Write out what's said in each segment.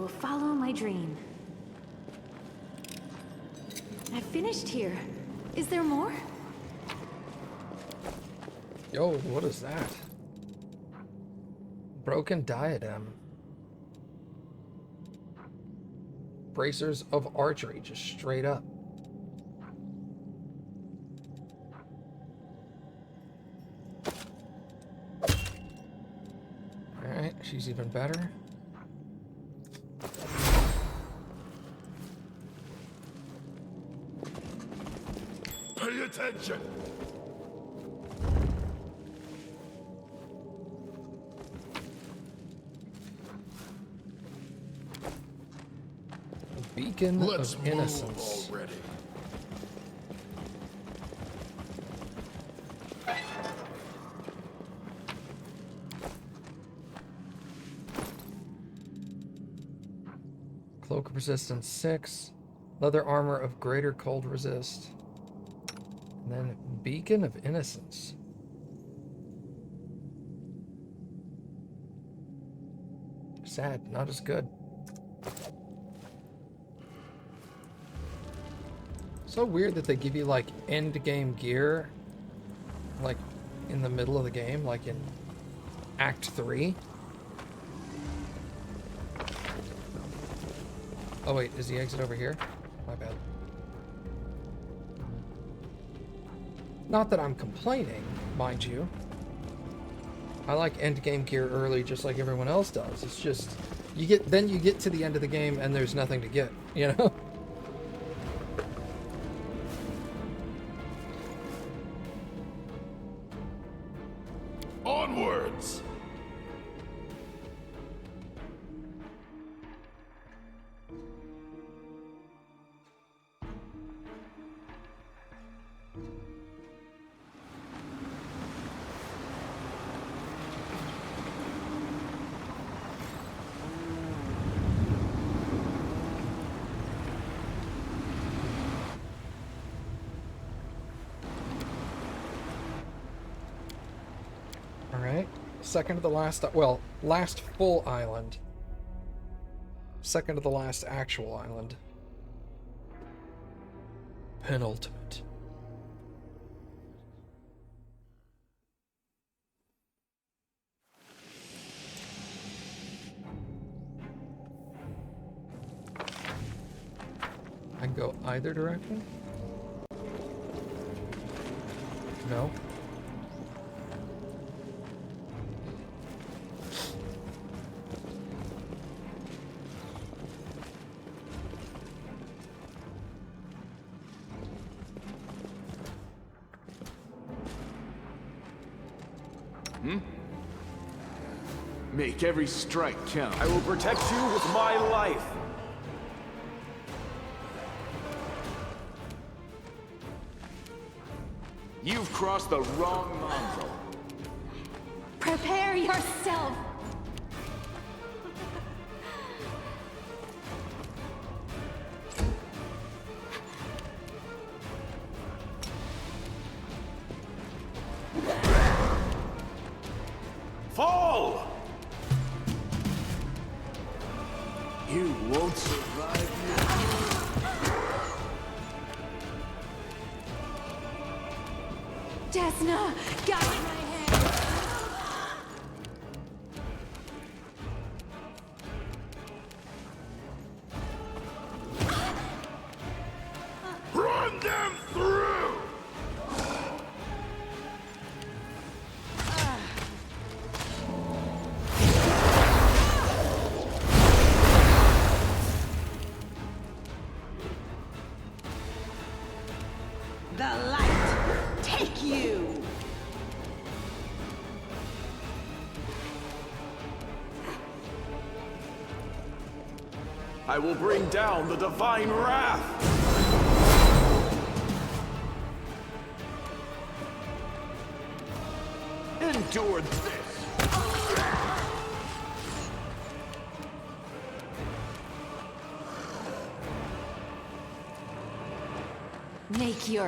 will follow my dream. I finished here. Is there more? Yo, what is that? Broken diadem. Bracers of archery, just straight up. Alright, she's even better. Pay attention! Beacon of Innocence. Already. Cloak of Resistance 6. Leather armor of greater cold resist. And then Beacon of Innocence. Sad, not as good. So weird that they give you like end game gear like in the middle of the game, like in Act 3. Oh wait, is the exit over here? My bad. Not that I'm complaining, mind you. I like end game gear early just like everyone else does. It's just you get to the end of the game and there's nothing to get, you know? Onwards! Alright. Second to the last, well, last full island. Second to the last actual island. Penultimate. I can go either direction? No. Make every strike count. I will protect you with my life. You've crossed the wrong mongrel. Prepare yourself! Fall! You won't survive me. Desna, guide my hand! Run them through! The light, take you! I will bring down the divine wrath. Endure this. Make your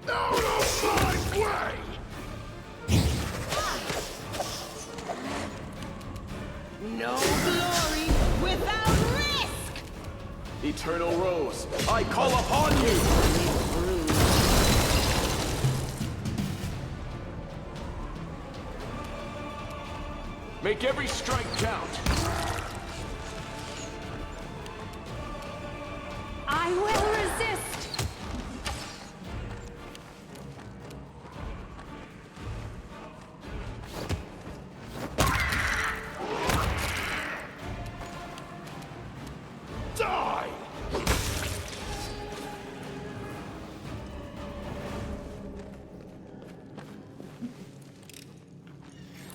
Out of my way! Eternal Rose, I call upon you! Make every strike count. I will resist! Die!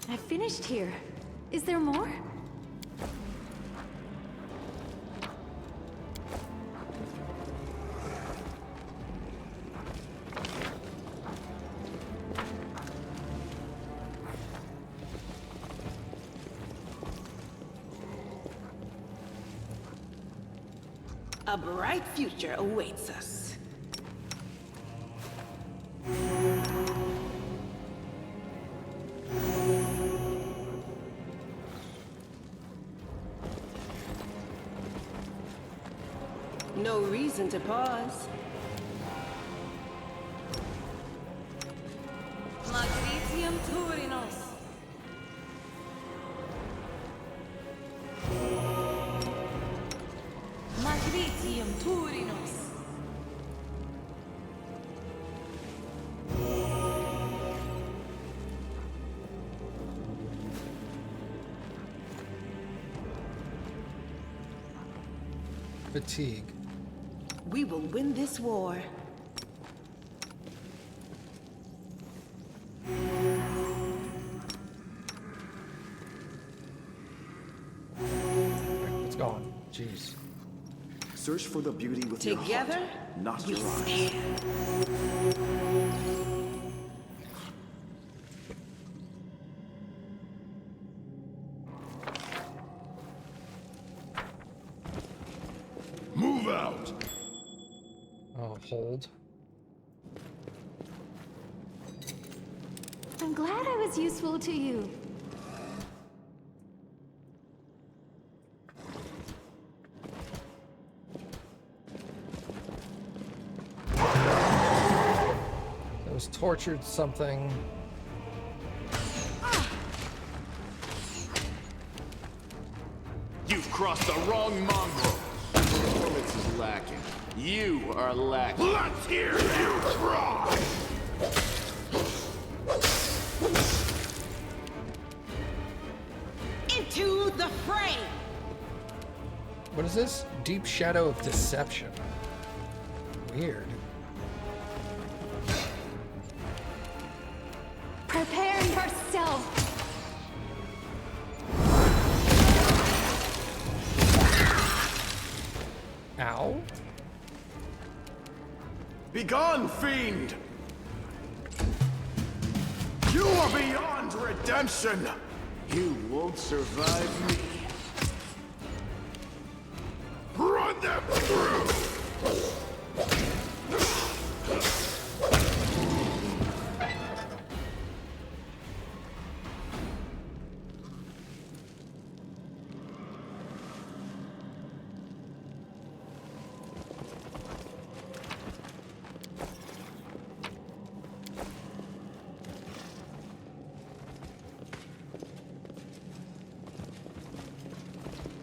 I finished here. Is there more? A bright future awaits us. No reason to pause. Magnesium Turinos. Magnesium Turinos. Fatigue. We will win this war. It's gone. Jeez. Search for the beauty with Together, your heart, not we your eyes. stand. Move out! Oh, hold. I'm glad I was useful to you. It was tortured something. You've crossed the wrong mongrel. Performance is lacking. You are lacking. Let's hear you try! Into the fray! What is this? Deep Shadow of Deception. Weird. Prepare yourself! Ow. Begone, fiend! You are beyond redemption! You won't survive me. Run them through!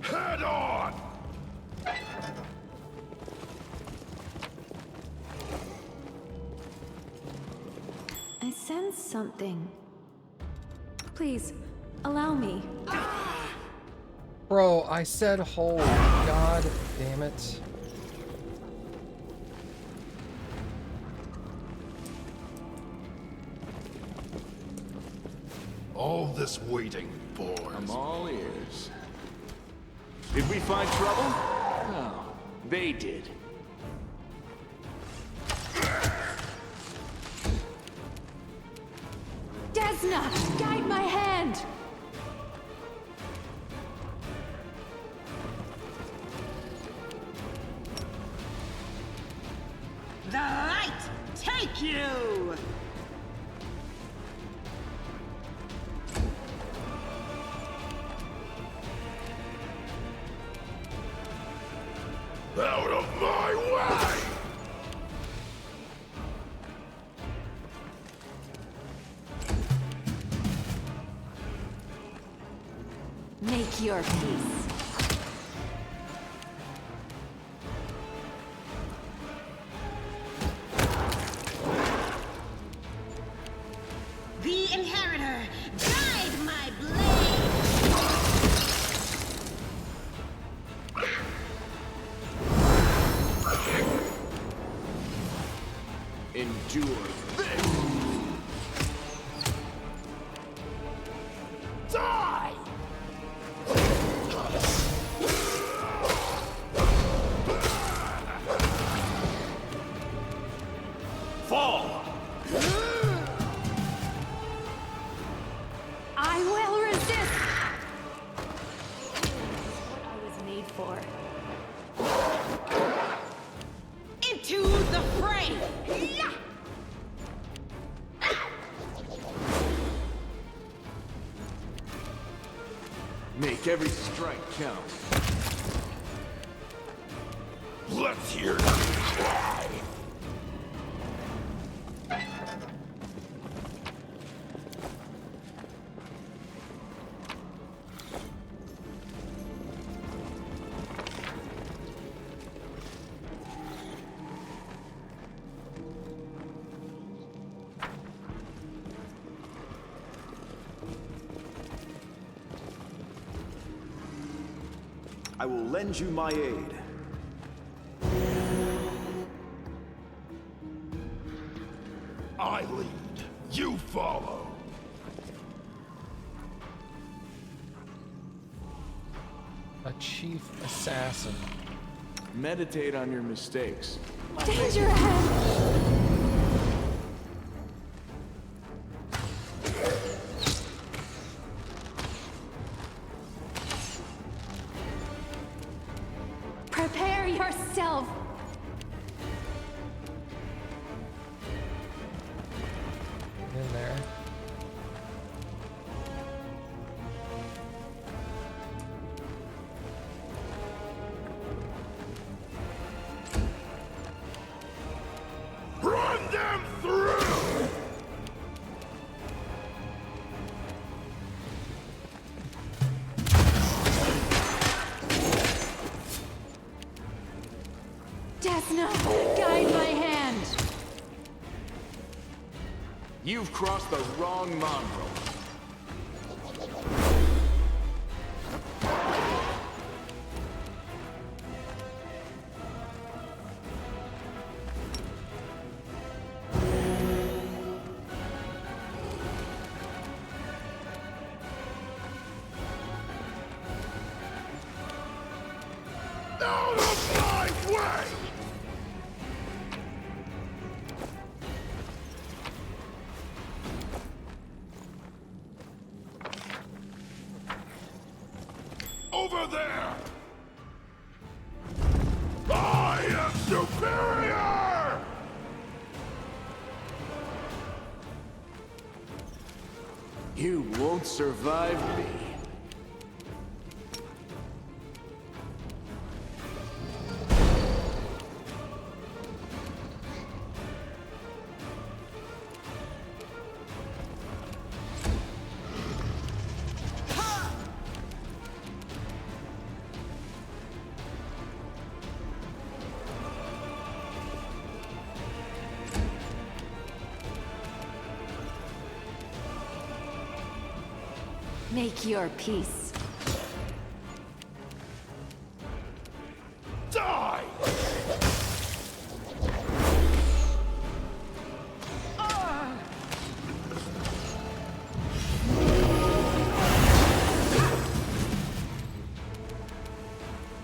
Head on! I sense something. Please, allow me. Bro, I said hold. God damn it. All this waiting bores. I'm all ears. Did we find trouble? No, they did. Desna, guide my hand! The light take you! Out of my way! Make your peace. The Inheritor, guide my blade! Endure this! Die! Fall! I will resist! What I was made for. Into the fray! Yeah! Make every strike count. Let's hear them cry! I will lend you my aid. I lead, you follow. A chief assassin. Meditate on your mistakes. Danger ahead! Prepare yourself! In there. Run them through! Desna, guide my hand! You've crossed the wrong mongrel. Out of my way! Over there! I am superior! You won't survive me. Make your peace. Die!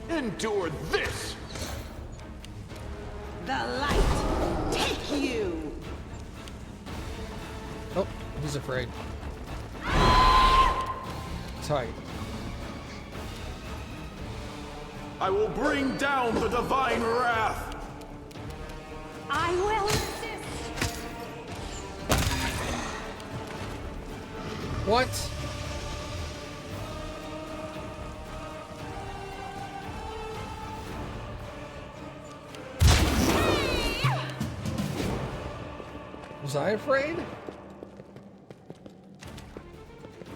Endure this! The light, take you! Oh, he's afraid. Tight. I will bring down the divine wrath. I will resist! What? Was I afraid?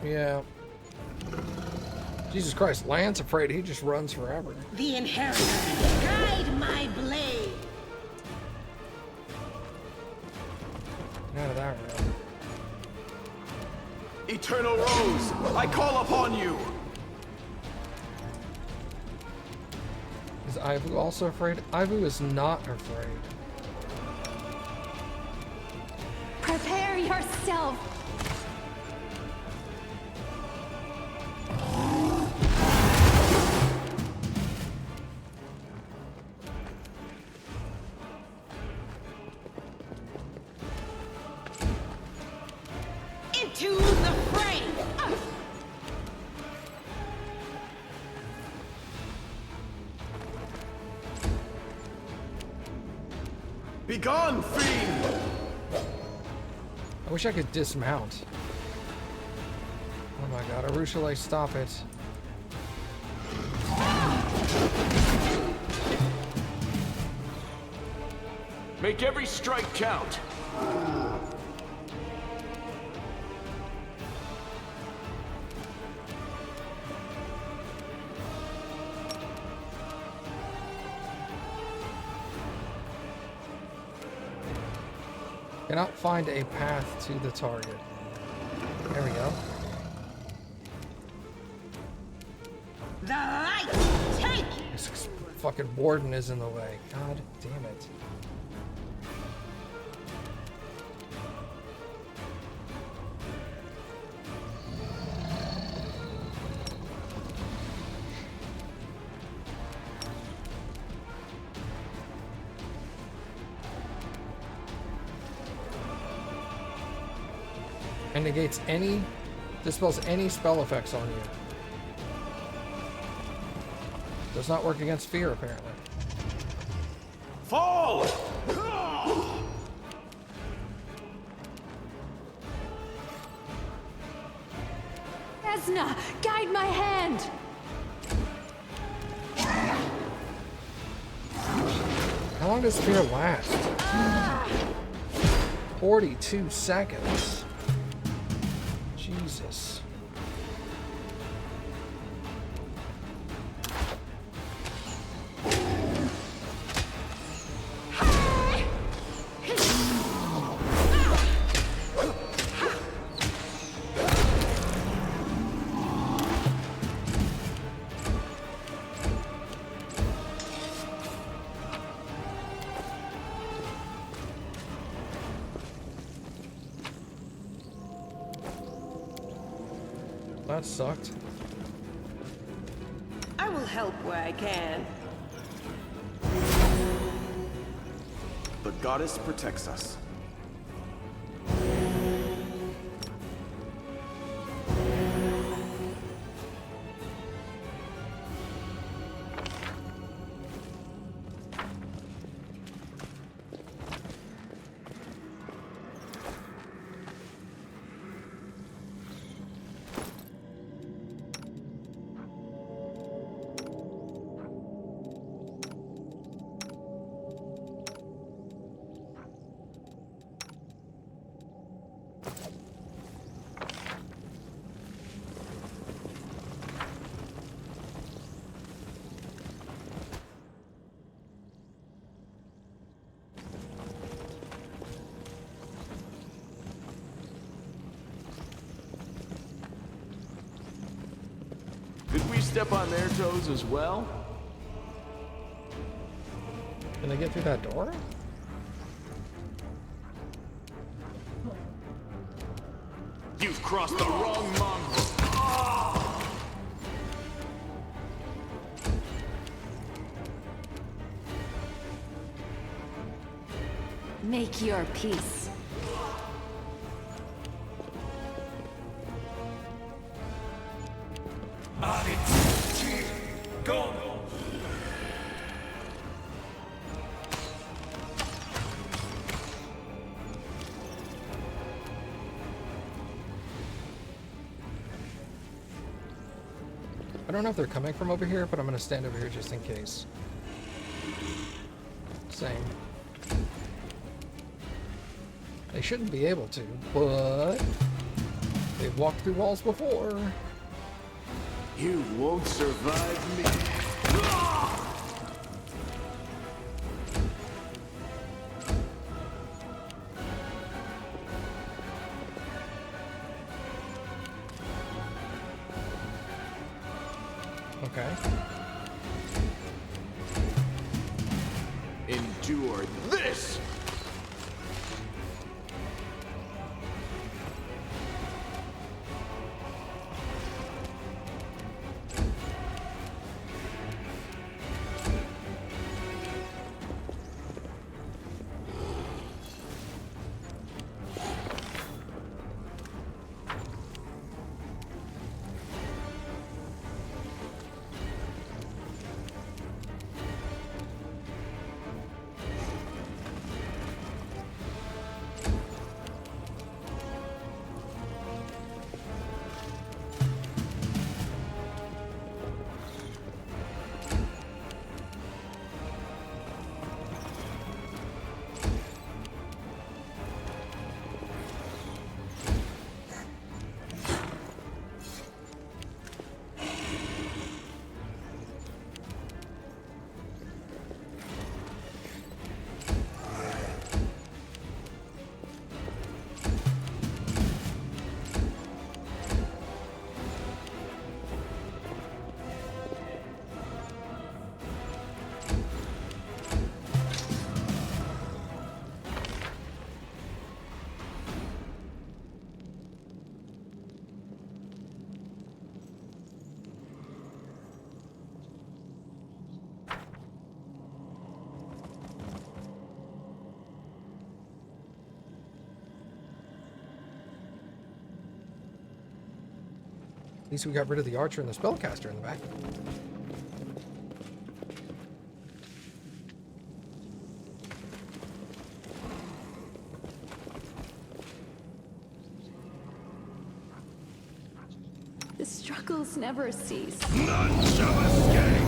Yeah. Jesus Christ, Lance afraid. He just runs forever. The Inheritor, guide my blade. Out of that room. Eternal Rose, I call upon you! Is Ivu also afraid? Ivu is not afraid. Prepare yourself. Into the fray! Begone, fiend! I wish I could dismount. Oh my god, Arushale, stop it. Make every strike count. Cannot find a path to the target. There we go. The light take you! This fucking warden is in the way. God damn it. And negates any, dispels any spell effects on you. Does not work against fear, apparently. Fall! Esna, guide my hand. How long does fear last? 42 seconds. Jesus. That sucked. I will help where I can. The goddess protects us. Did we step on their toes as well? Can I get through that door? You've crossed the wrong mongrel. Make your peace. I don't know if they're coming from over here, but I'm gonna stand over here just in case. Same. They shouldn't be able to, but they've walked through walls before. You won't survive me. Okay. Endure this! At least we got rid of the archer and the spellcaster in the back. The struggles never cease. None shall escape!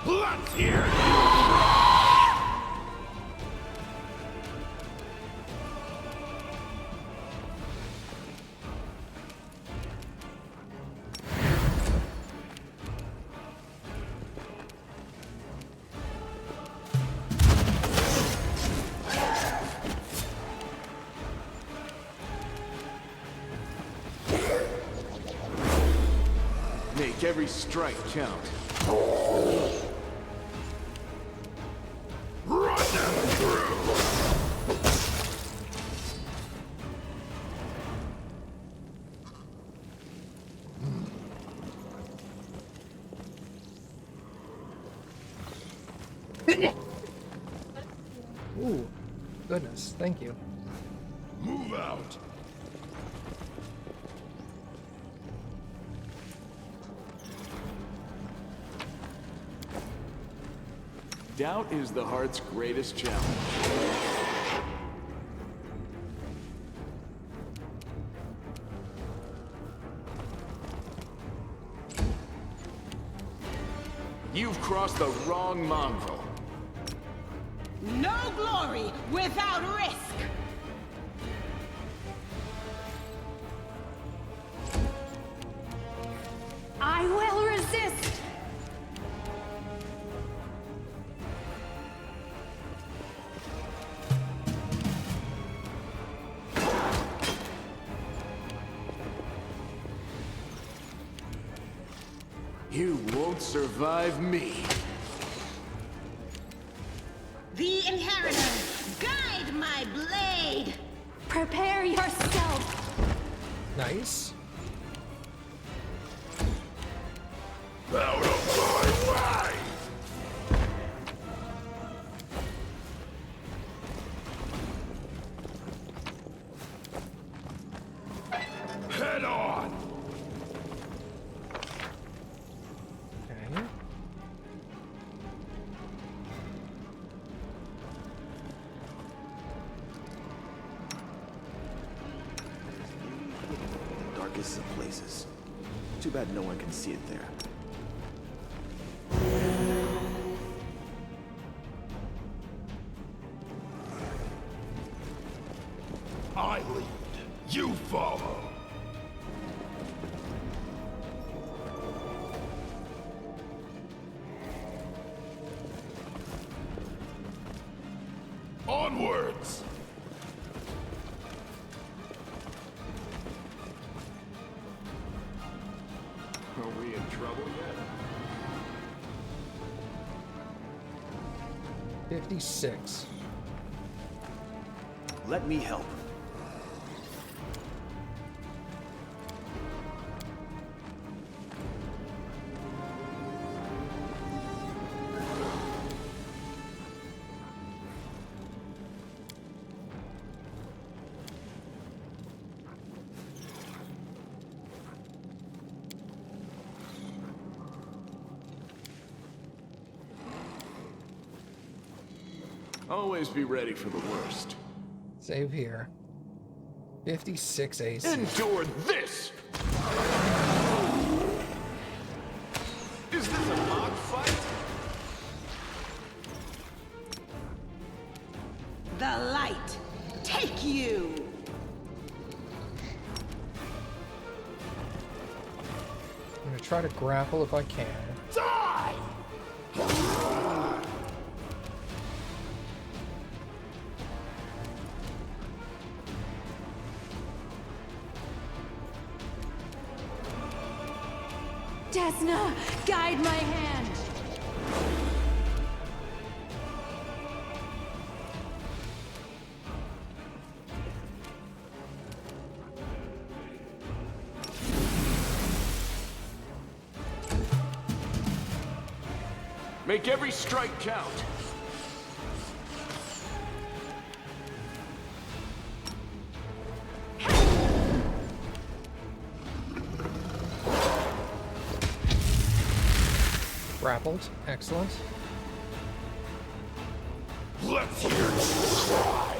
Let's hear it! Make every strike count. Run them through! Ooh, goodness, thank you. Move out! Doubt is the heart's greatest challenge. You've crossed the wrong mongrel. No glory without risk. I will resist! You won't survive me. The inheritor, guide my blade. Prepare yourself! Nice. Out of my way! Head on! darkest of places. Too bad no one can see it there. I lead. You follow. Onwards! Are we in trouble yet? 56. Let me help. Always be ready for the worst. Save here. 56 AC. Endure this! Is this a mock fight? The light, take you! I'm gonna try to grapple if I can. Die! Desna, guide my hand! Make every strike count. Grappled. Excellent. Let's hear you try!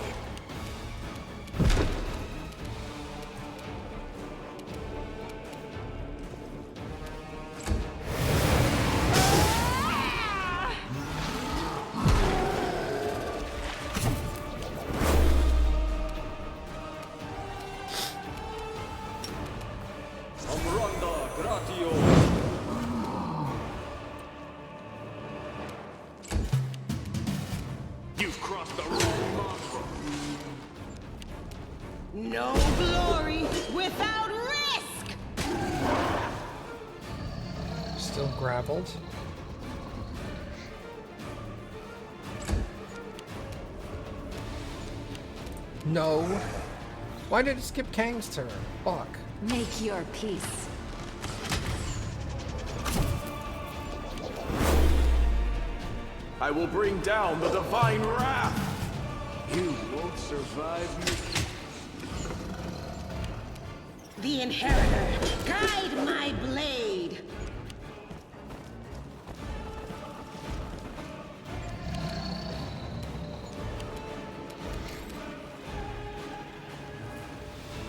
You've crossed the wrong mark. No glory without risk! Still grappled. No. Why did it skip Kang's turn? Fuck. Make your peace. I will bring down the divine wrath! You won't survive me. The Inheritor, guide my blade!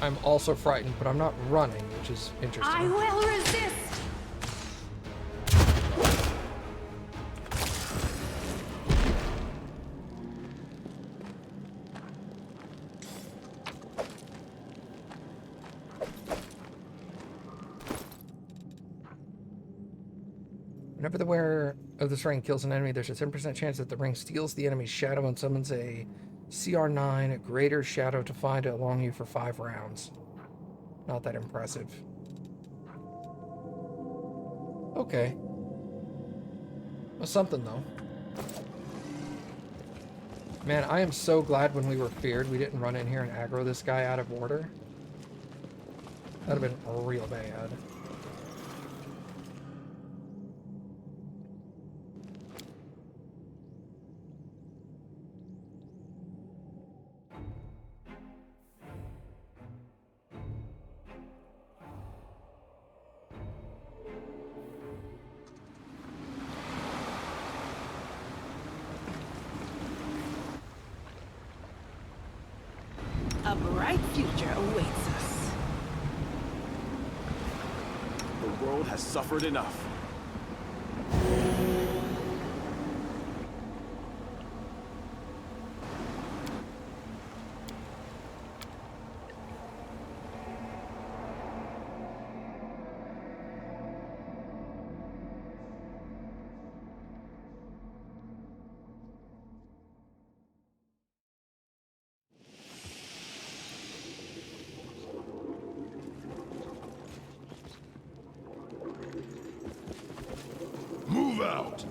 I'm also frightened, but I'm not running, which is interesting. I will resist! Whenever the wearer of this ring kills an enemy, there's a 10% chance that the ring steals the enemy's shadow and summons a CR9 greater shadow to find along you for 5 rounds. Not that impressive. Okay. Well, something though. Man, I am so glad when we were feared we didn't run in here and aggro this guy out of order. That'd have been real bad. A bright future awaits us. world has suffered enough. Move out!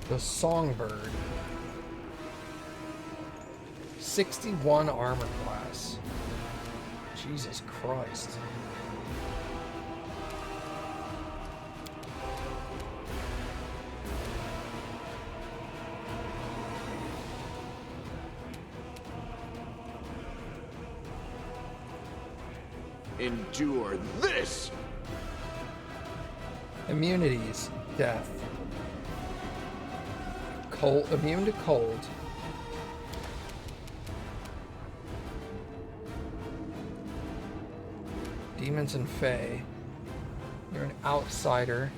The Songbird. 61 armor class. Jesus Christ. Endure this! Immunities. Death. Cold, immune to cold. Demons and Fae. You're an outsider.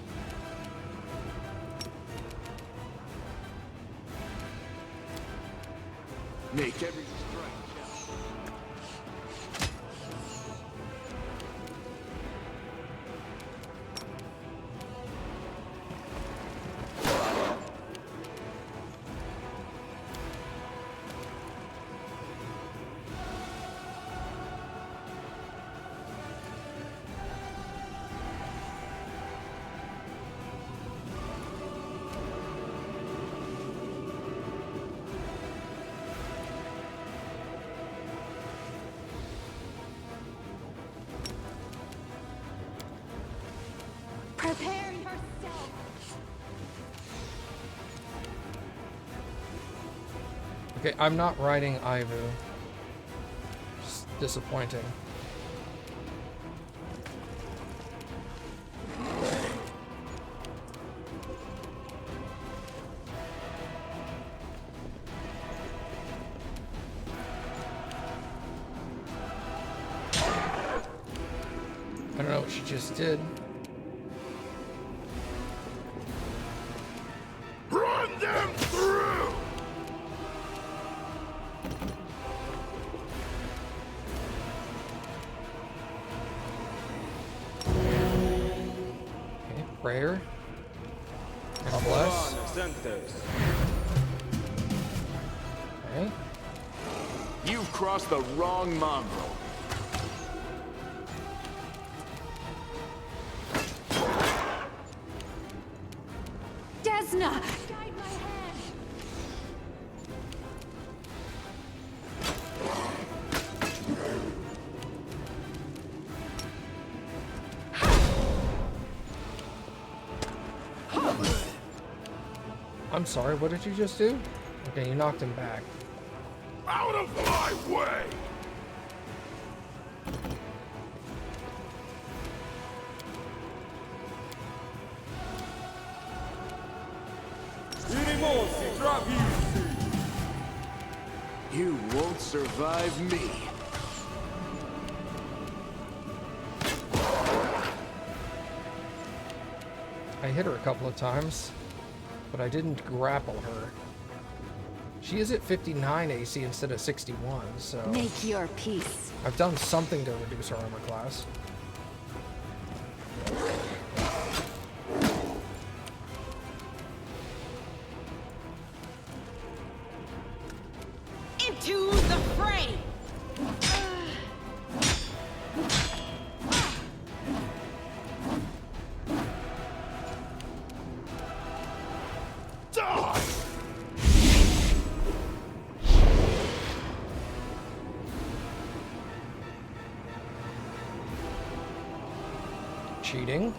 Make every strike count. Prepare yourself. Okay, I'm not riding Ivu. Just disappointing. I don't know what she just did. Run them through! Okay, prayer. And bless. Okay. You've crossed the wrong mongrel. Desna! Guide my hand! I'm sorry, what did you just do? Okay, you knocked him back. Out of my way! You won't survive me. I hit her a couple of times, but I didn't grapple her. She is at 59 AC instead of 61, so Make your peace. I've done something to reduce her armor class. cheating.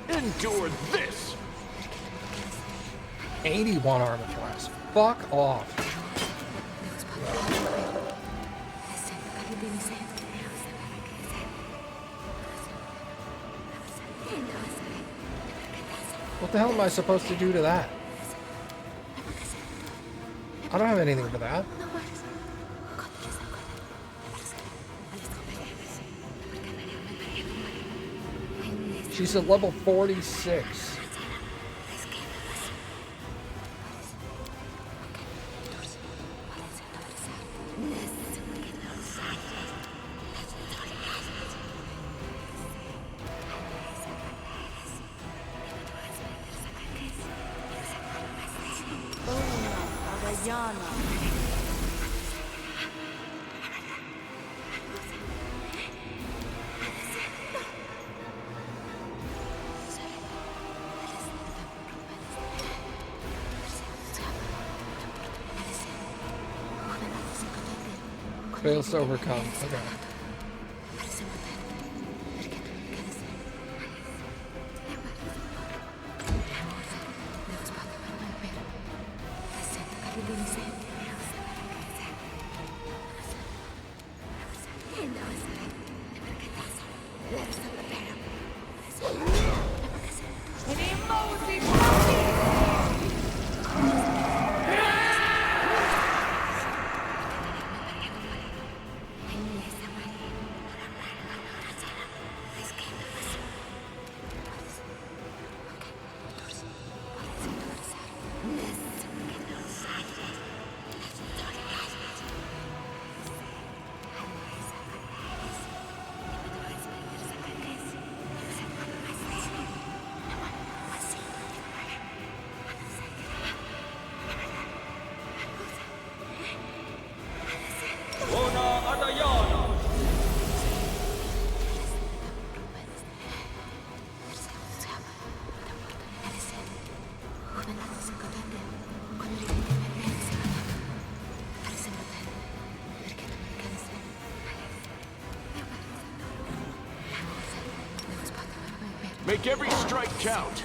Endure this! 81 armor class. Fuck off. What the hell am I supposed to do to that? I don't have anything for that. She's at level 46. Fails to overcome. Okay. Make every strike count.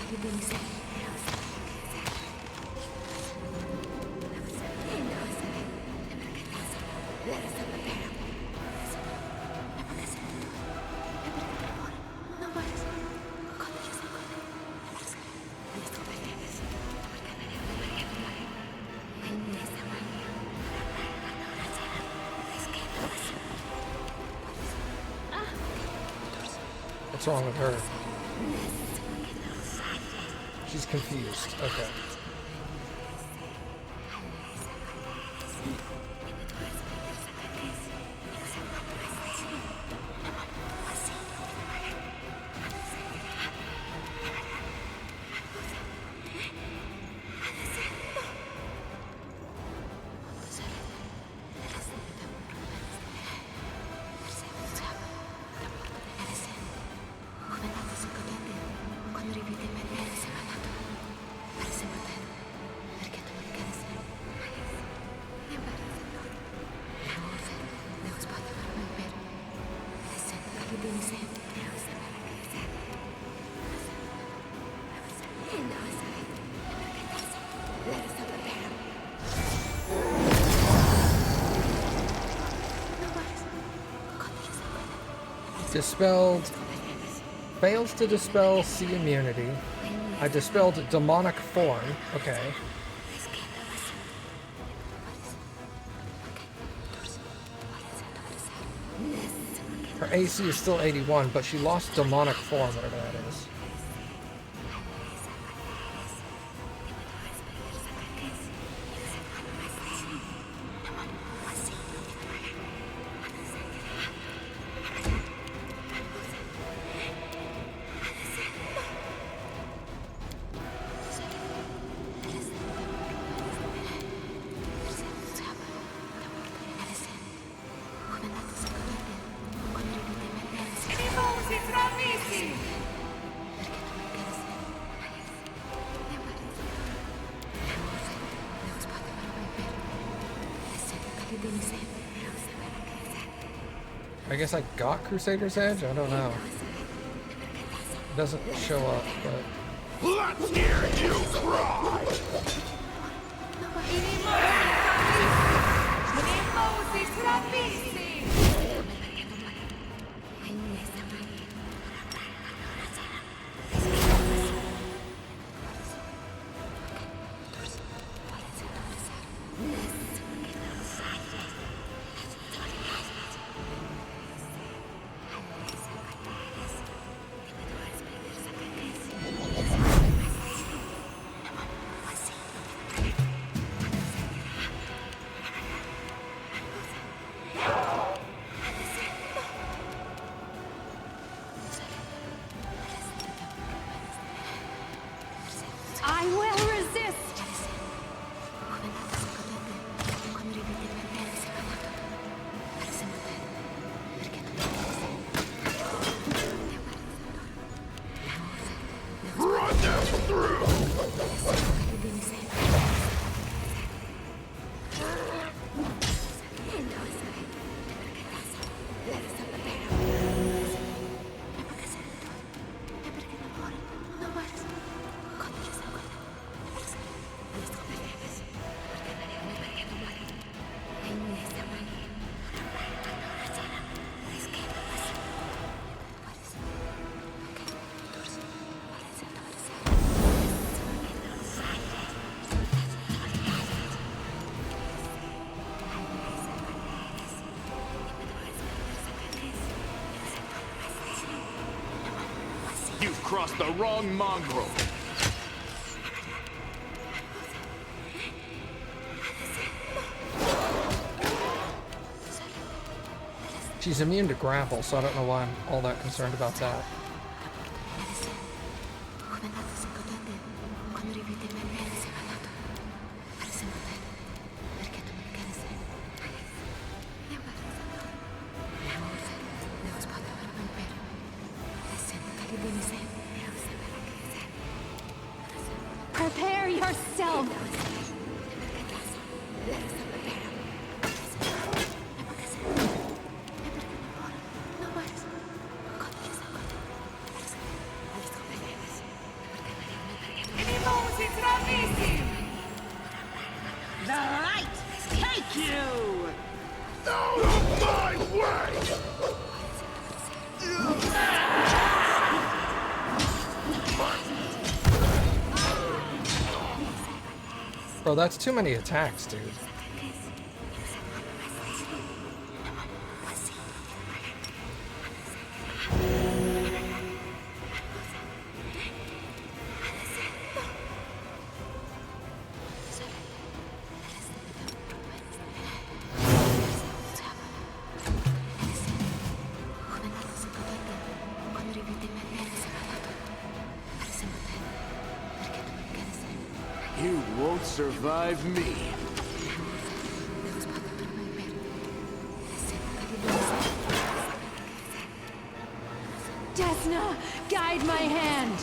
What's wrong with her? She's confused. Okay. Dispelled. Fails to dispel C immunity. I dispelled demonic form. Okay. Her AC is still 81, but she lost demonic form, whatever that is. I guess I got Crusader's Edge? I don't know. It doesn't show up, but... Let's hear you cry! I will resist! Run them through! You've crossed the wrong mongrel. She's immune to grapple, so I don't know why I'm all that concerned about that. Prepare yourself! The light take you! Out of my way! Bro, that's too many attacks, dude. You won't survive me. Desna, guide my hand!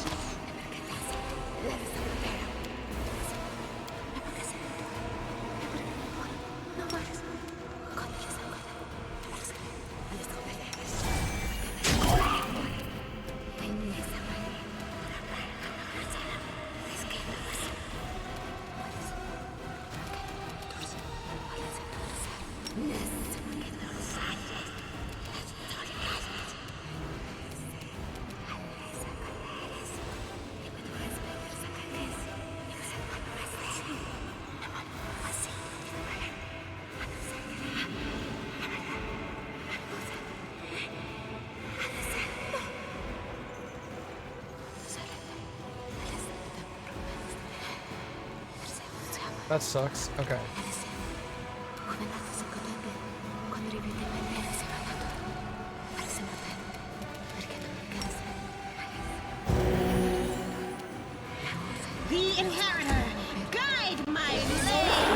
That sucks. Okay. The Inheritor, guide my lane!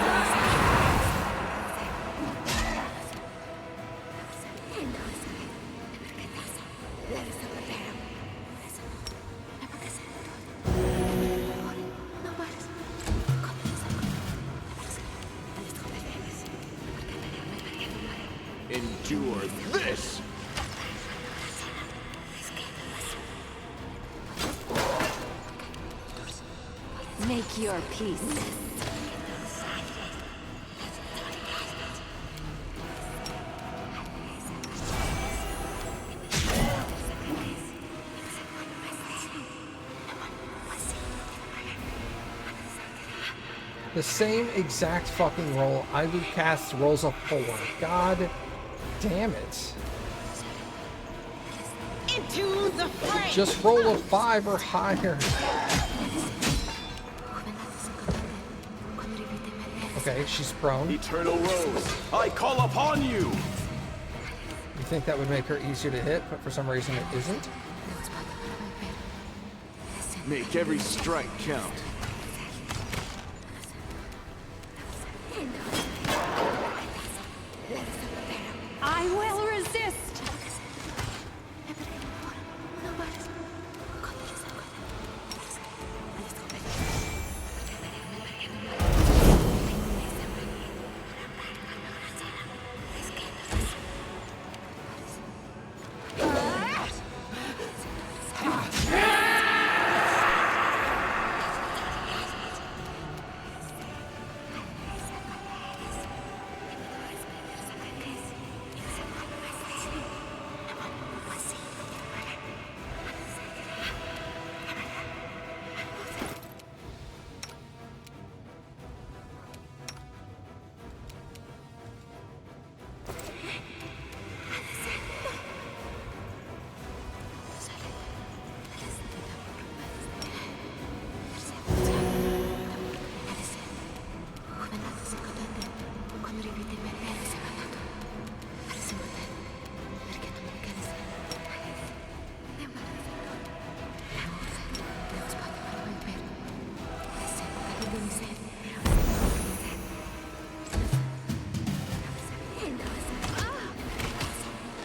Endure this! Make your peace. The same exact fucking roll. I would cast rolls of 4. God damn it. Into the fray! Just roll a 5 or higher. Okay, she's prone. Eternal Rose, I call upon you! You think that would make her easier to hit, but for some reason it isn't? Make every strike count. I will resist.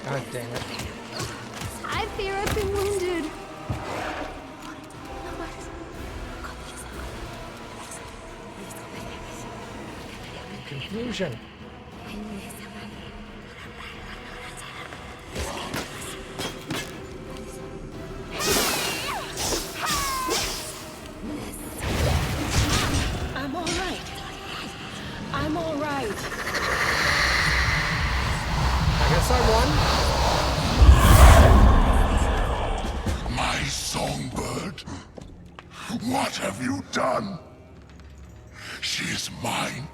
God damn it. I fear I've been wounded. Confusion. I'm all right. I'm all right. I guess I won. My songbird. What have you done? She is mine.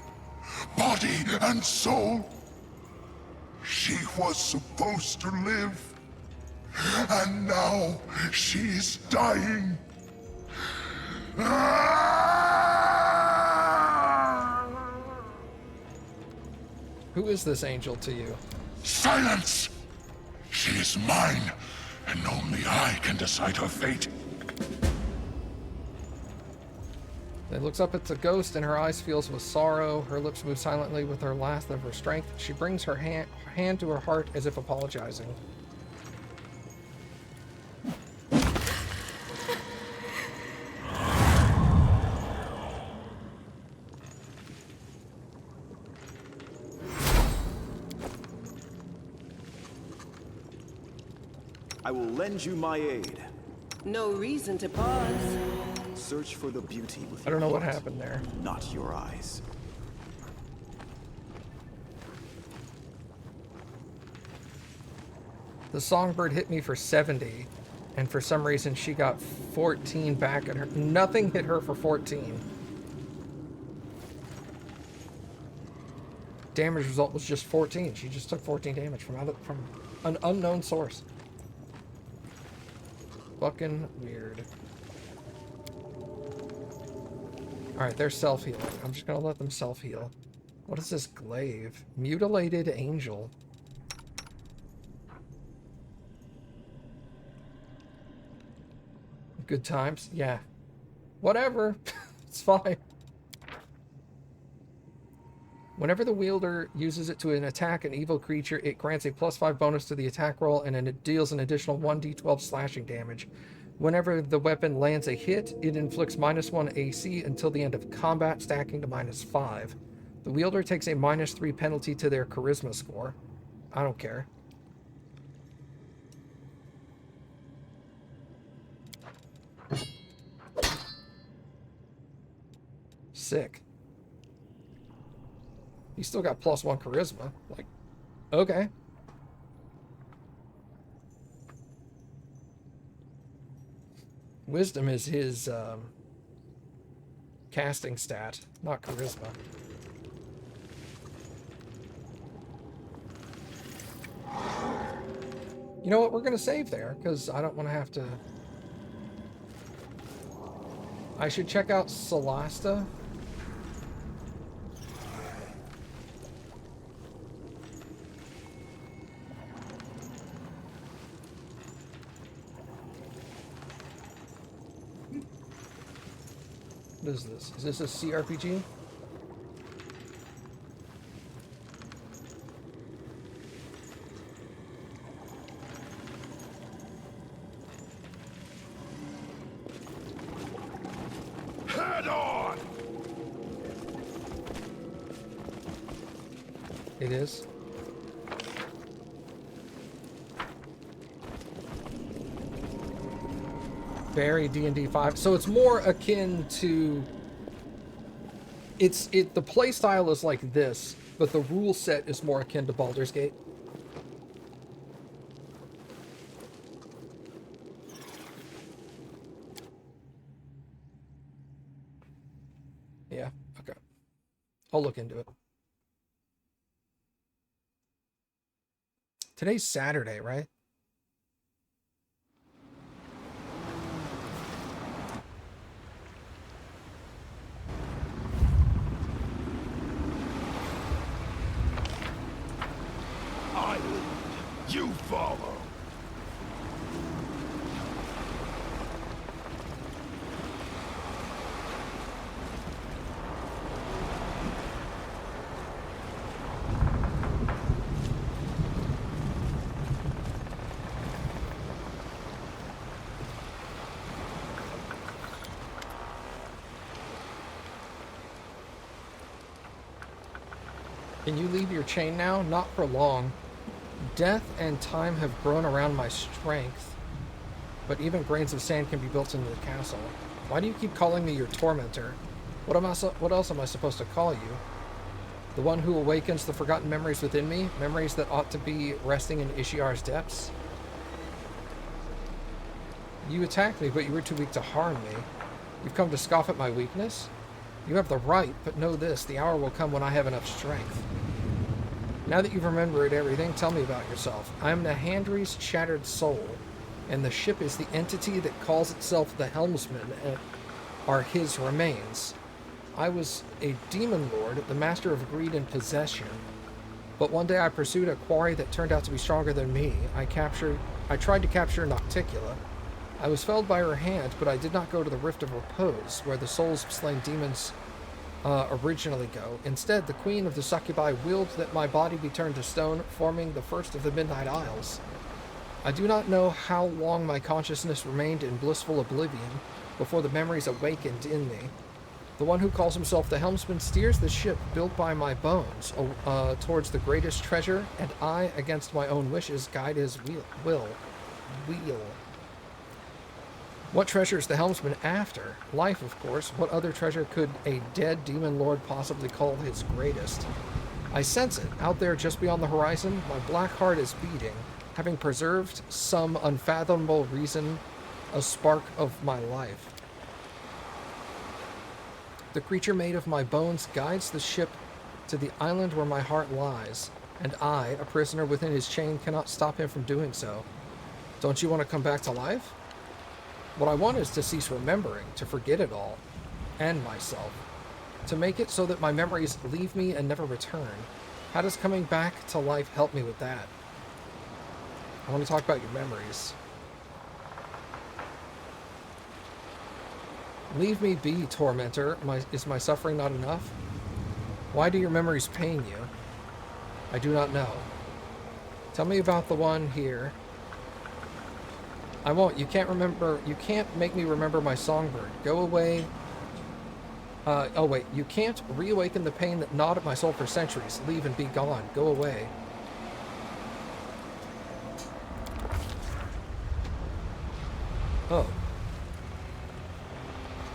Body and soul. She was supposed to live. And now she's dying. Who is this angel to you? Silence! She is mine, and only I can decide her fate. It looks up at the ghost, and her eyes fills with sorrow. Her lips move silently with her last of her strength. She brings her hand to her heart as if apologizing. I will lend you my aid. No reason to pause. Search for the beauty with I don't know your what heart, happened there. not your eyes. The songbird hit me for 70, and for some reason she got 14 back at her. Nothing hit her for 14. Damage result was just 14. She just took 14 damage from an unknown source. Fucking weird. Alright, they're self-healing. I'm just gonna let them self-heal. What is this glaive? Mutilated angel. Good times? Yeah. Whatever. It's fine. Whenever the wielder uses it to attack an evil creature, it grants a +5 bonus to the attack roll, and then it deals an additional 1d12 slashing damage. Whenever the weapon lands a hit, it inflicts -1 AC until the end of combat, stacking to -5. The wielder takes a -3 penalty to their charisma score. I don't care. Sick. He's still got +1 charisma. Like, okay. Wisdom is his casting stat, not charisma. You know what? We're going to save there, because I don't want to have to... I should check out Solasta. What is this? Is this a CRPG? Head on! It is. Very D&D 5. So it's more akin to... The play style is like this, but the rule set is more akin to Baldur's Gate. Yeah, okay. I'll look into it. Today's Saturday, right? I lead, you follow. Can you leave your chain now? Not for long. Death and time have grown around my strength, but even grains of sand can be built into the castle. Why do you keep calling me your tormentor? What else am I supposed to call you? The one who awakens the forgotten memories within me? Memories that ought to be resting in Ishiar's depths? You attacked me, but you were too weak to harm me. You've come to scoff at my weakness? You have the right, but know this, the hour will come when I have enough strength. Now that you've remembered everything, tell me about yourself. I am Nahandri's shattered soul, and the ship is the entity that calls itself the Helmsman, and are his remains. I was a demon lord, the master of greed and possession. But one day I pursued a quarry that turned out to be stronger than me. I tried to capture Nocticula. I was felled by her hand, but I did not go to the Rift of Repose, where the souls of slain demons originally go. Instead, the Queen of the Succubi willed that my body be turned to stone, forming the first of the Midnight Isles. I do not know how long my consciousness remained in blissful oblivion before the memories awakened in me. The one who calls himself the Helmsman steers the ship built by my bones towards the greatest treasure, and I, against my own wishes, guide his wheel. What treasure is the Helmsman after? Life, of course. What other treasure could a dead demon lord possibly call his greatest? I sense it. Out there just beyond the horizon, my black heart is beating, having preserved some unfathomable reason, a spark of my life. The creature made of my bones guides the ship to the island where my heart lies, and I, a prisoner within his chain, cannot stop him from doing so. Don't you want to come back to life? What I want is to cease remembering, to forget it all, and myself. To make it so that my memories leave me and never return. How does coming back to life help me with that? I want to talk about your memories. Leave me be, tormentor. Is my suffering not enough? Why do your memories pain you? I do not know. Tell me about the one here. I won't. You can't remember. You can't make me remember my songbird. Go away. Oh wait. You can't reawaken the pain that gnawed at my soul for centuries. Leave and be gone. Go away. Oh.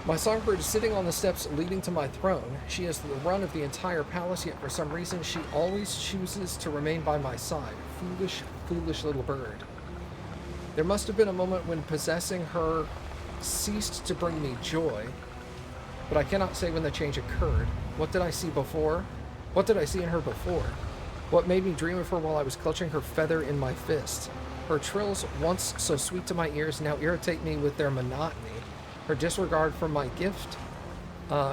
My songbird is sitting on the steps leading to my throne. She has the run of the entire palace, yet for some reason she always chooses to remain by my side. Foolish, foolish little bird. There must have been a moment when possessing her ceased to bring me joy, but I cannot say when the change occurred. What did I see before? What did I see in her before? What made me dream of her while I was clutching her feather in my fist? Her trills, once so sweet to my ears, now irritate me with their monotony. Her disregard for my gift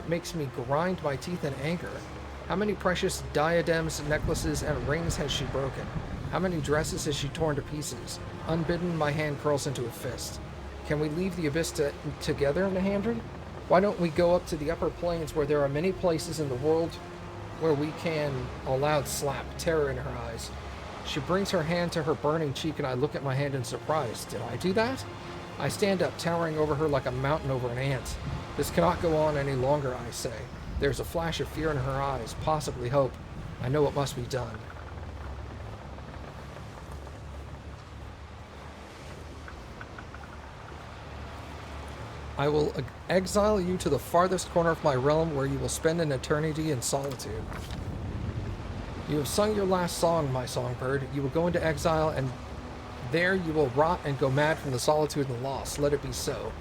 makes me grind my teeth in anger. How many precious diadems, necklaces, and rings has she broken? How many dresses has she torn to pieces? Unbidden, my hand curls into a fist. Can we leave the abyss together, Nahandra? Why don't we go up to the upper planes where there are many places in the world where we can... A loud slap, terror in her eyes. She brings her hand to her burning cheek and I look at my hand in surprise. Did I do that? I stand up, towering over her like a mountain over an ant. This cannot go on any longer, I say. There's a flash of fear in her eyes, possibly hope. I know what must be done. I will exile you to the farthest corner of my realm where you will spend an eternity in solitude. You have sung your last song, my songbird. You will go into exile, and there you will rot and go mad from the solitude and loss. Let it be so.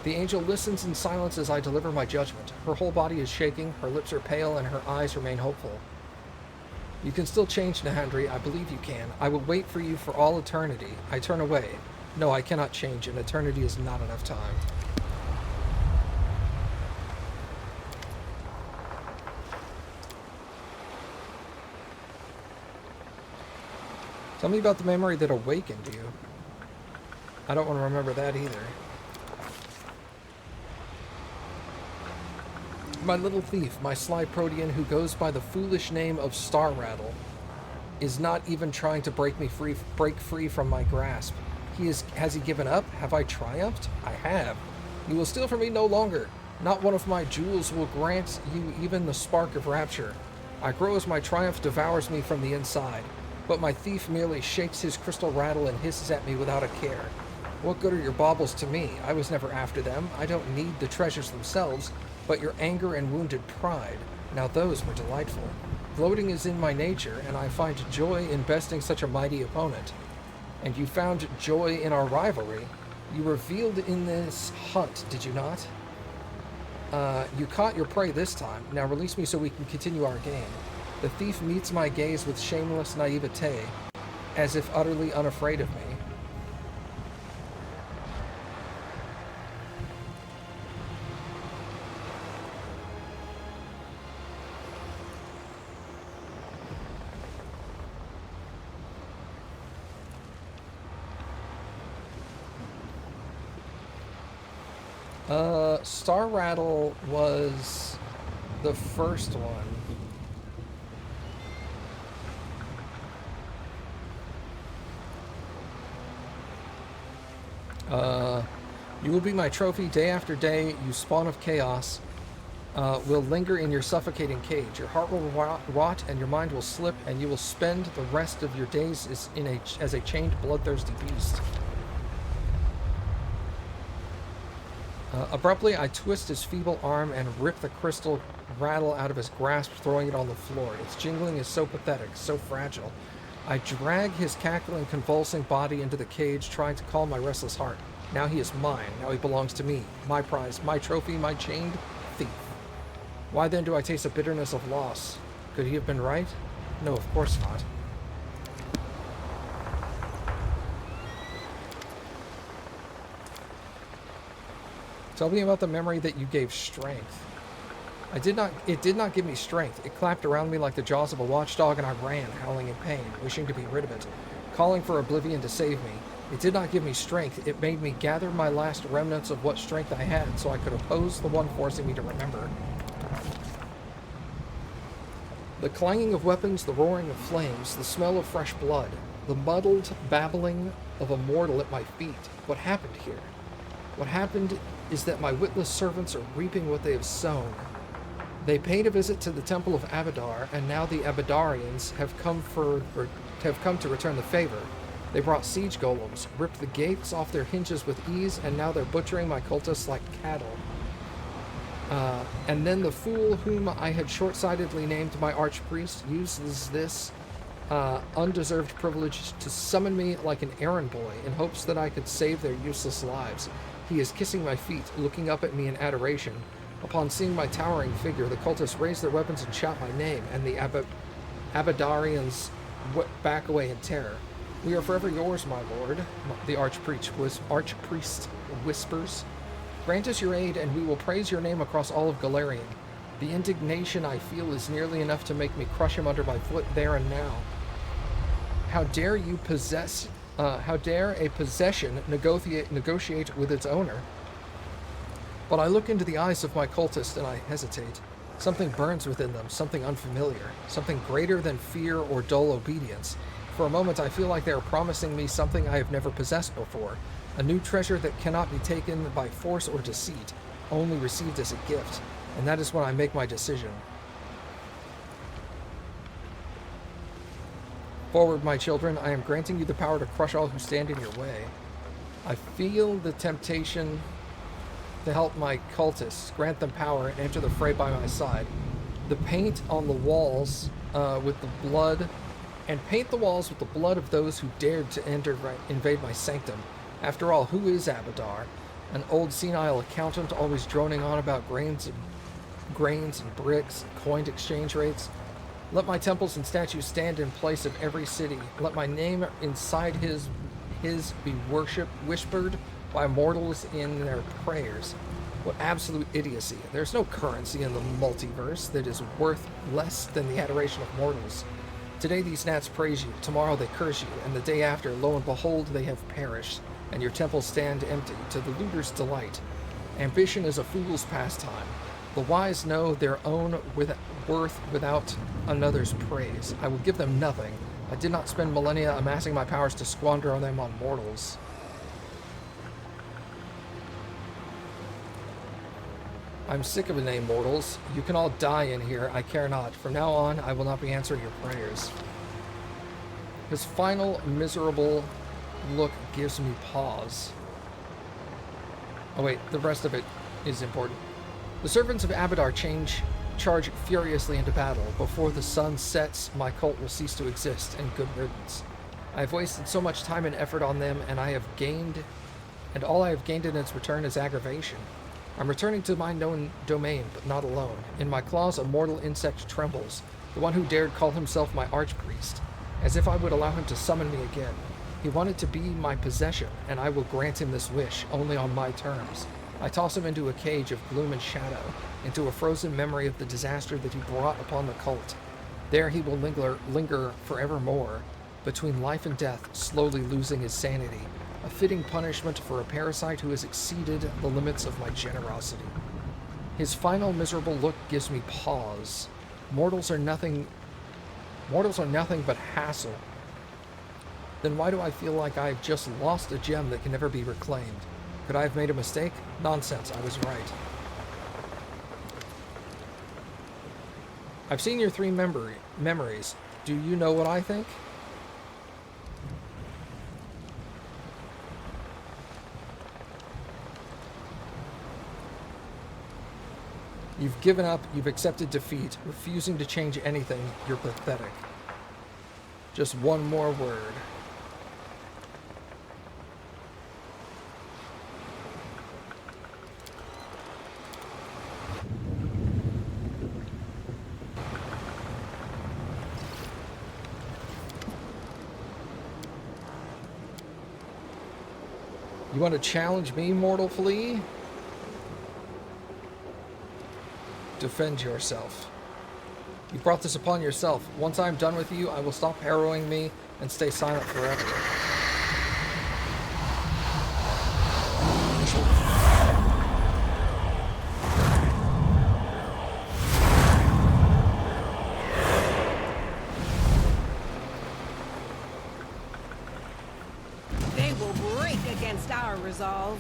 The angel listens in silence as I deliver my judgment. Her whole body is shaking, her lips are pale, and her eyes remain hopeful. You can still change, Nahandri. I believe you can. I will wait for you for all eternity. I turn away. No, I cannot change, and eternity is not enough time. Tell me about the memory that awakened you. I don't want to remember that either. My little thief, my sly protean who goes by the foolish name of Star Rattle, is not even trying to break free from my grasp. Has he given up? Have I triumphed? I have. You will steal from me no longer. Not one of my jewels will grant you even the spark of rapture. I grow as my triumph devours me from the inside. But my thief merely shakes his crystal rattle and hisses at me without a care. What good are your baubles to me? I was never after them. I don't need the treasures themselves, but your anger and wounded pride. Now those were delightful. Gloating is in my nature, and I find joy in besting such a mighty opponent. And you found joy in our rivalry. You revealed in this hunt, did you not? You caught your prey this time. Now release me so we can continue our game. The thief meets my gaze with shameless naivete, as if utterly unafraid of me. Star Rattle was the first one. You will be my trophy day after day, you spawn of chaos. Will linger in your suffocating cage. Your heart will rot and your mind will slip, and you will spend the rest of your days as a chained, bloodthirsty beast. Abruptly, I twist his feeble arm and rip the crystal rattle out of his grasp, throwing it on the floor. Its jingling is so pathetic, so fragile. I drag his cackling, convulsing body into the cage, trying to calm my restless heart. Now he is mine. Now he belongs to me. My prize, my trophy, my chained thief. Why then do I taste the bitterness of loss? Could he have been right? No, of course not. Tell me about the memory that you gave strength. It did not give me strength. It clapped around me like the jaws of a watchdog, and I ran, howling in pain, wishing to be rid of it, calling for oblivion to save me. It did not give me strength. It made me gather my last remnants of what strength I had so I could oppose the one forcing me to remember. The clanging of weapons, the roaring of flames, the smell of fresh blood, the muddled babbling of a mortal at my feet. What happened here? What happened is that my witless servants are reaping what they have sown. They paid a visit to the temple of Abadar, and now the Abadarians have come to return the favor. They brought siege golems, ripped the gates off their hinges with ease, and now they're butchering my cultists like cattle. And then the fool whom I had short-sightedly named my archpriest uses this undeserved privilege to summon me like an errand boy in hopes that I could save their useless lives. He is kissing my feet, looking up at me in adoration. Upon seeing my towering figure, the cultists raise their weapons and shout my name, and the Abadarians back away in terror. "We are forever yours, my lord," the archpriest whispers. "Grant us your aid, and we will praise your name across all of Galarian. The indignation I feel is nearly enough to make me crush him under my foot there and now. How dare you possess? How dare a possession negotiate with its owner?" But I look into the eyes of my cultist and I hesitate. Something burns within them, something unfamiliar, something greater than fear or dull obedience. For a moment I feel like they are promising me something I have never possessed before, a new treasure that cannot be taken by force or deceit, only received as a gift, and that is when I make my decision. Forward, my children, I am granting you the power to crush all who stand in your way. I feel the temptation to help my cultists, grant them power, and enter the fray by my side. The paint on the walls with the blood, and paint the walls with the blood of those who dared to invade my sanctum. After all, who is Abadar? An old senile accountant always droning on about grains and bricks and coined exchange rates? Let my temples and statues stand in place of every city. Let my name inside his be whispered by mortals in their prayers. What absolute idiocy. There's no currency in the multiverse that is worth less than the adoration of mortals. Today these gnats praise you, tomorrow they curse you, and the day after, lo and behold, they have perished, and your temples stand empty, to the looter's delight. Ambition is a fool's pastime. The wise know their own worth without another's praise. I will give them nothing. I did not spend millennia amassing my powers to squander them on mortals. I'm sick of the name mortals. You can all die in here, I care not. From now on, I will not be answering your prayers. His final miserable look gives me pause. Oh wait, the rest of it is important. The servants of Abadar charge furiously into battle. Before the sun sets, my cult will cease to exist, and good riddance. I have wasted so much time and effort on them, and all I have gained in its return is aggravation. I'm returning to my known domain, but not alone. In my claws, a mortal insect trembles, the one who dared call himself my archpriest, as if I would allow him to summon me again. He wanted to be my possession, and I will grant him this wish, only on my terms. I toss him into a cage of gloom and shadow, into a frozen memory of the disaster that he brought upon the cult. There he will linger forevermore, between life and death, slowly losing his sanity. A fitting punishment for a parasite who has exceeded the limits of my generosity. His final miserable look gives me pause. Mortals are nothing but hassle. Then why do I feel like I've just lost a gem that can never be reclaimed? Could I have made a mistake? Nonsense, I was right. I've seen your 3 memories. Do you know what I think? You've given up, you've accepted defeat, refusing to change anything. You're pathetic. Just one more word. You want to challenge me, mortal flea? defend yourself. You brought this upon yourself. Once I am done with you, I will stop harrowing me and stay silent forever. They will break against our resolve.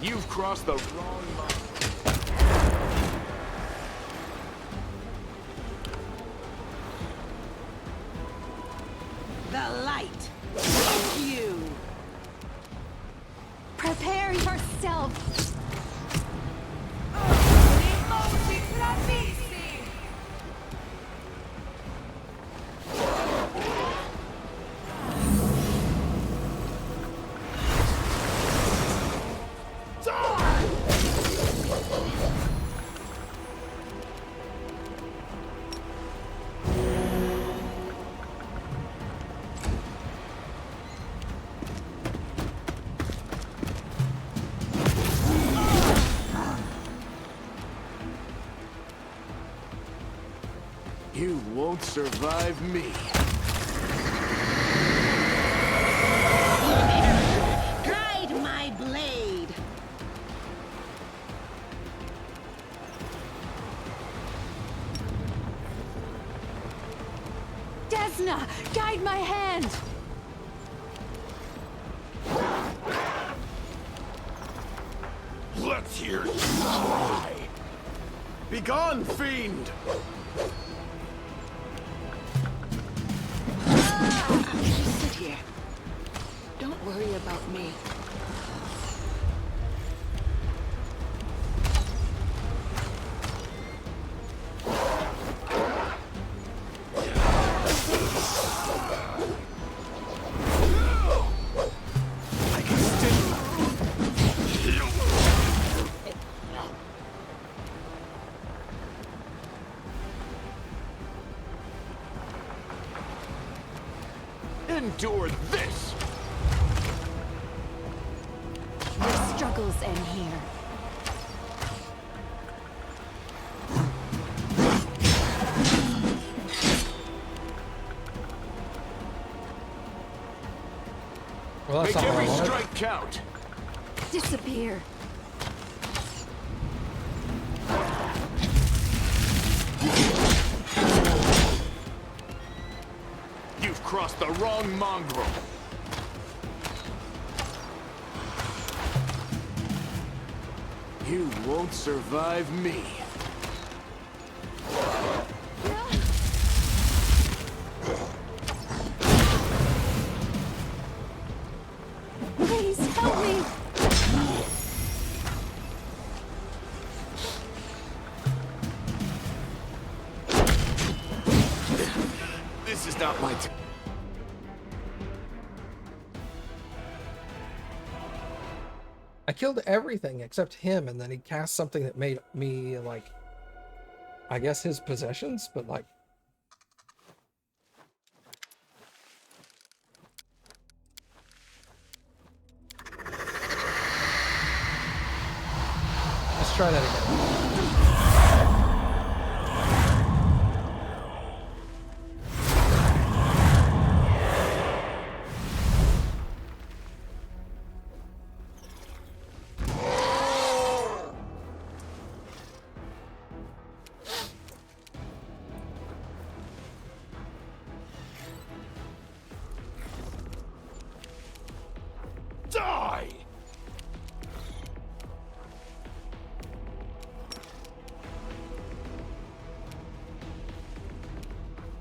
You've crossed the wrong line. The light. Thank you. Prepare yourself. You won't survive me. Guide my blade. Desna, guide my hand. Let's hear you try. Begone, fiend! Just sit here. Don't worry about me. I can still... Endure this! Your struggles end here. Well, that's Make not what I every wanted. strike count. Disappear. You've crossed the wrong mongrel. You won't survive me. Please help me. This is not my time. I killed everything except him, and then he cast something that made me, like, I guess his possessions, but, like... Let's try that again. Die!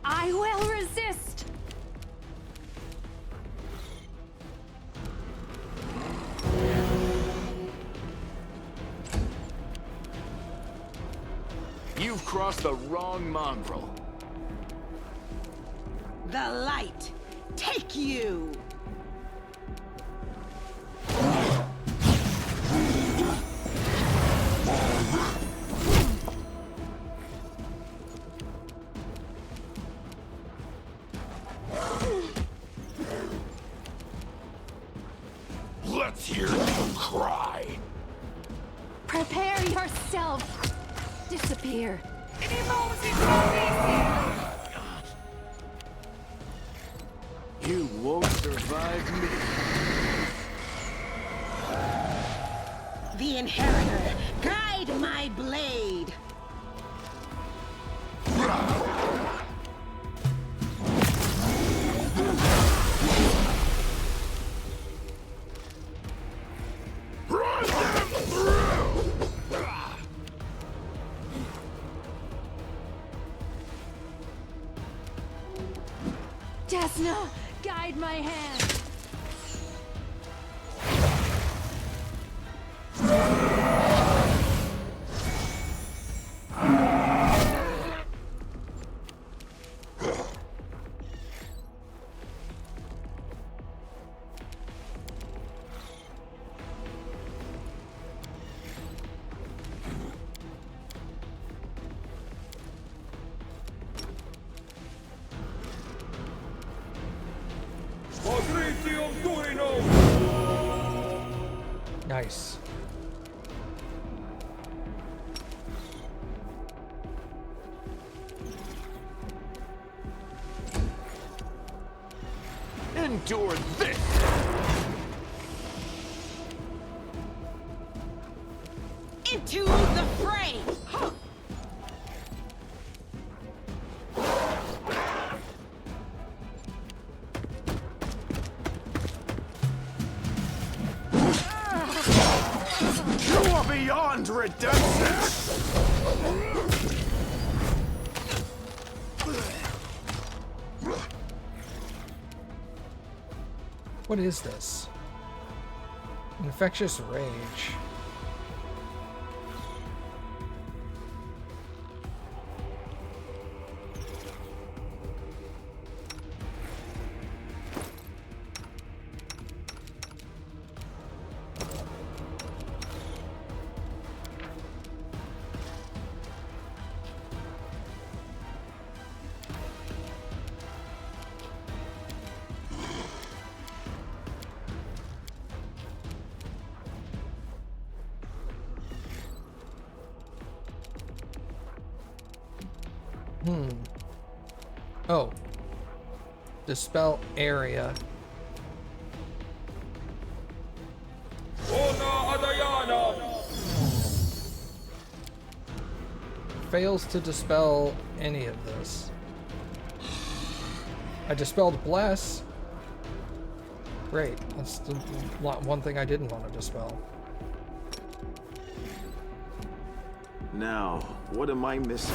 I will resist. You've crossed the wrong mongrel. The light. Take you. Let's hear you cry. Prepare yourself. Disappear. You won't survive me. The Inheritor, guide my blade. Jasna, guide my hand. Nice. Endure this! Into the fray! Huh. You are beyond redemption! What is this? Infectious rage. Oh. Dispel area. Fails to dispel any of this. I dispelled Bless. Great. That's the one thing I didn't want to dispel. Now, what am I missing?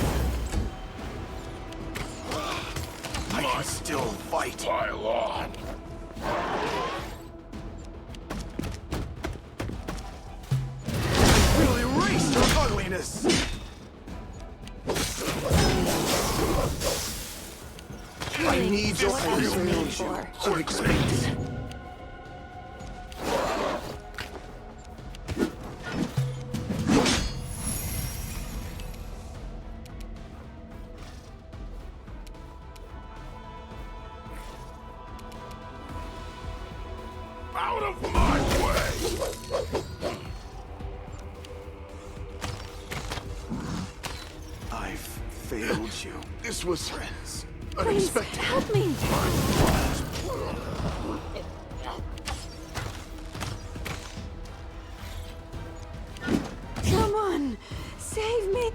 I can still fight. Pile on. We'll erase your ugliness! I need your What else are you made for? quickly. Out of my way! I've failed you. This was Please, unexpected. help me. Come on, save me.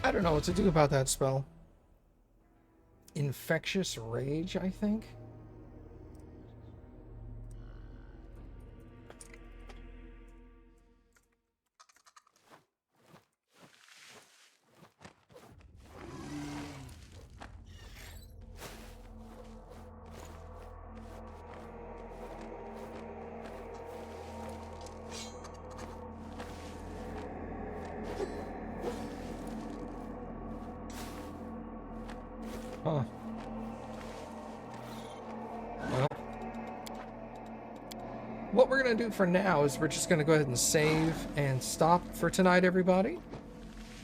I don't know what to do about that spell. Infectious rage, I think? Huh. Well, what we're going to do for now is we're just going to go ahead and save and stop for tonight, everybody.